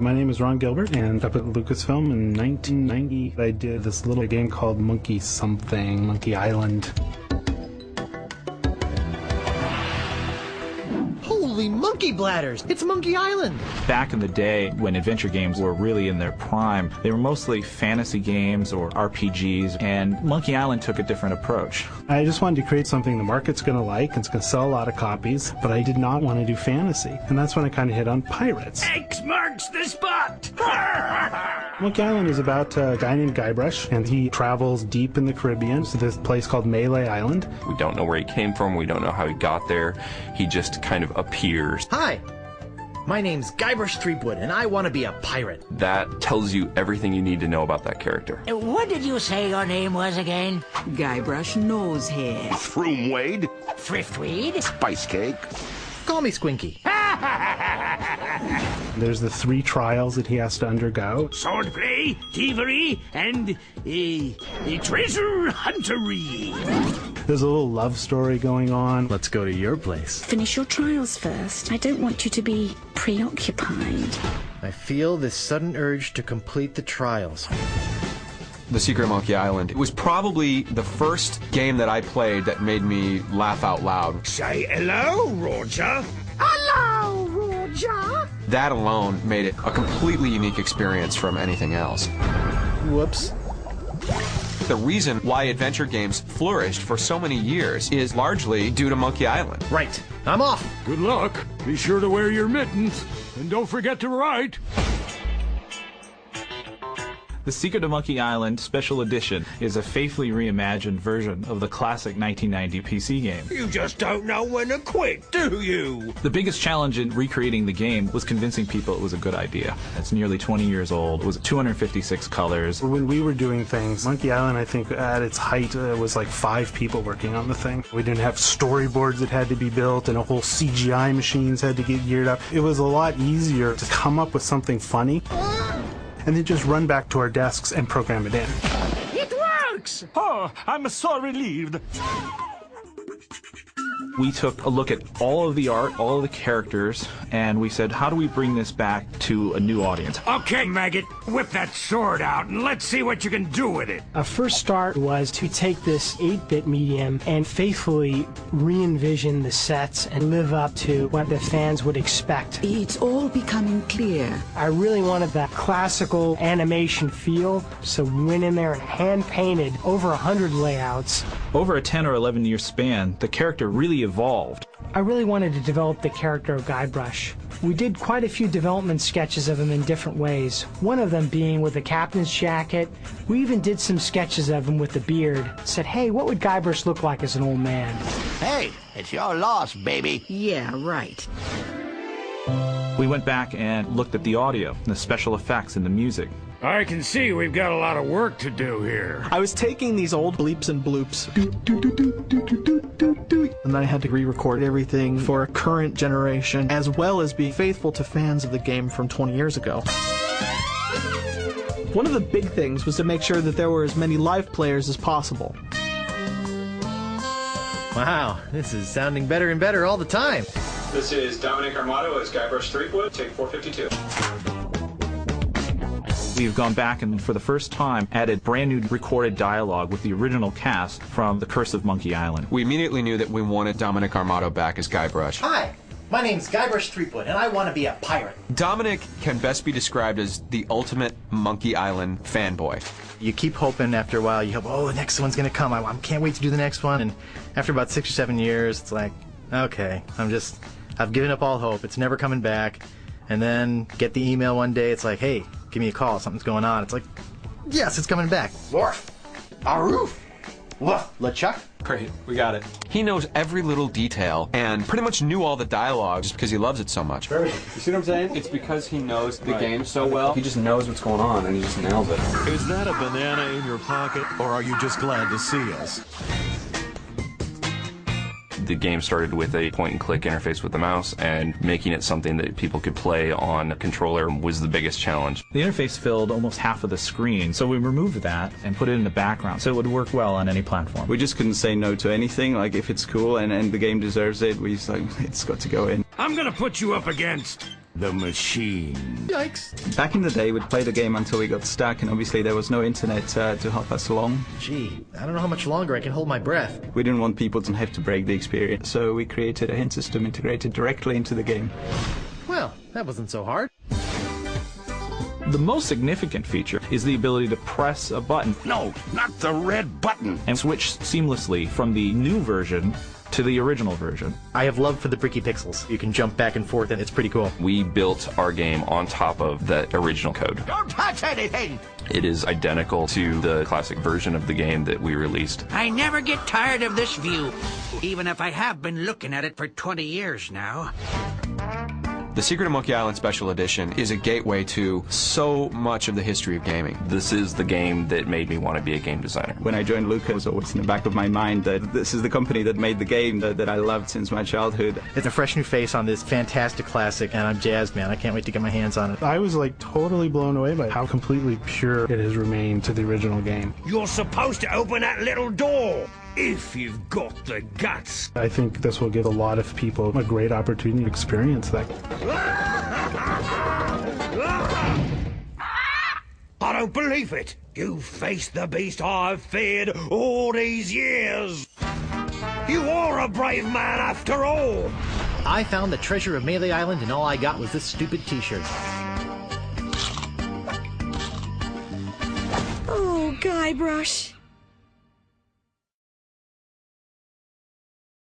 My name is Ron Gilbert, and up at Lucasfilm in 1990, I did this little game called Monkey Island. Holy monkey bladders! It's Monkey Island! Back in the day, when adventure games were really in their prime, they were mostly fantasy games or RPGs, and Monkey Island took a different approach. I just wanted to create something the market's going to like, and it's going to sell a lot of copies, but I did not want to do fantasy. And that's when I kind of hit on pirates. X marks the spot! Monkey Island is about a guy named Guybrush, and he travels deep in the Caribbean to this place called Malay Island. We don't know where he came from, we don't know how he got there. He just kind of appears. Hi! My name's Guybrush Threepwood, and I want to be a pirate. That tells you everything you need to know about that character. What did you say your name was again? Guybrush Nosehair. Throomwade. Thriftweed? Spice Cake. Call me Squinky. There's the 3 trials that he has to undergo. Swordplay, thievery, and treasure huntery. There's a little love story going on. Let's go to your place. Finish your trials first. I don't want you to be preoccupied. I feel this sudden urge to complete the trials. The Secret of Monkey Island. It was probably the first game that I played that made me laugh out loud. Say hello, Roger. Hello, Roger. That alone made it a completely unique experience from anything else. Whoops. The reason why adventure games flourished for so many years is largely due to Monkey Island. Right. I'm off. Good luck. Be sure to wear your mittens. And don't forget to write. The Secret of Monkey Island Special Edition is a faithfully reimagined version of the classic 1990 PC game. You just don't know when to quit, do you? The biggest challenge in recreating the game was convincing people it was a good idea. It's nearly 20 years old. It was 256 colors. When we were doing things, Monkey Island, I think at its height, was like 5 people working on the thing. We didn't have storyboards that had to be built, and a whole CGI machines had to get geared up. It was a lot easier to come up with something funny and then just run back to our desks and program it in. It works! Oh, I'm so relieved. We took a look at all of the art, all of the characters, and we said, how do we bring this back to a new audience? Okay, maggot, whip that sword out and let's see what you can do with it. Our first start was to take this 8-bit medium and faithfully re-envision the sets and live up to what the fans would expect. It's all becoming clear. I really wanted that classical animation feel, so we went in there and hand-painted over 100 layouts. Over a 10 or 11 year span, the character really evolved. I really wanted to develop the character of Guybrush. We did quite a few development sketches of him in different ways, one of them being with a captain's jacket. We even did some sketches of him with the beard. Said, hey, what would Guybrush look like as an old man? Hey, it's your loss, baby. Yeah, right. We went back and looked at the audio, the special effects, and the music. I can see we've got a lot of work to do here. I was taking these old bleeps and bloops, and I had to re-record everything for a current generation, as well as be faithful to fans of the game from 20 years ago. One of the big things was to make sure that there were as many live players as possible. Wow, this is sounding better and better all the time. This is Dominic Armato as Guybrush Threepwood, take 452. We've gone back and, for the first time, added brand new recorded dialogue with the original cast from The Curse of Monkey Island. We immediately knew that we wanted Dominic Armato back as Guybrush. Hi, my name's Guybrush Threepwood, and I want to be a pirate. Dominic can best be described as the ultimate Monkey Island fanboy. You keep hoping after a while, you hope, oh, the next one's going to come. I can't wait to do the next one. And after about 6 or 7 years, it's like, okay, I've given up all hope. It's never coming back. And then get the email one day, it's like, hey, give me a call, something's going on. It's like, yes, it's coming back. Worf, Aroof, Woof, LeChuck. Great, we got it. He knows every little detail and pretty much knew all the dialogue just because he loves it so much. You see what I'm saying? It's because he knows the game so well. He just knows what's going on and he just nails it. Is that a banana in your pocket, or are you just glad to see us? The game started with a point-and-click interface with the mouse, and making it something that people could play on a controller was the biggest challenge. The interface filled almost half of the screen, so we removed that and put it in the background so it would work well on any platform. We just couldn't say no to anything. Like, if it's cool and the game deserves it, we just like, it's got to go in. I'm gonna put you up against The machine. Yikes. Back in the day, we'd play the game until we got stuck, and obviously there was no internet to help us along. Gee, I don't know how much longer I can hold my breath. We didn't want people to have to break the experience, so we created a hint system integrated directly into the game. Well, that wasn't so hard. The most significant feature is the ability to press a button. No, not the red button. And switch seamlessly from the new version to the original version. I have love for the bricky pixels. You can jump back and forth, and it's pretty cool. We built our game on top of the original code. Don't touch anything! It is identical to the classic version of the game that we released. I never get tired of this view, even if I have been looking at it for 20 years now. The Secret of Monkey Island Special Edition is a gateway to so much of the history of gaming. This is the game that made me want to be a game designer. When I joined Lucas, it was always in the back of my mind that this is the company that made the game that I loved since my childhood. It's a fresh new face on this fantastic classic, and I'm jazzed, man. I can't wait to get my hands on it. I was like totally blown away by how completely pure it has remained to the original game. You're supposed to open that little door. If you've got the guts. I think this will give a lot of people a great opportunity to experience that. I don't believe it. You faced the beast I've feared all these years. You are a brave man after all. I found the treasure of Melee Island, and all I got was this stupid t-shirt. Oh, Guybrush.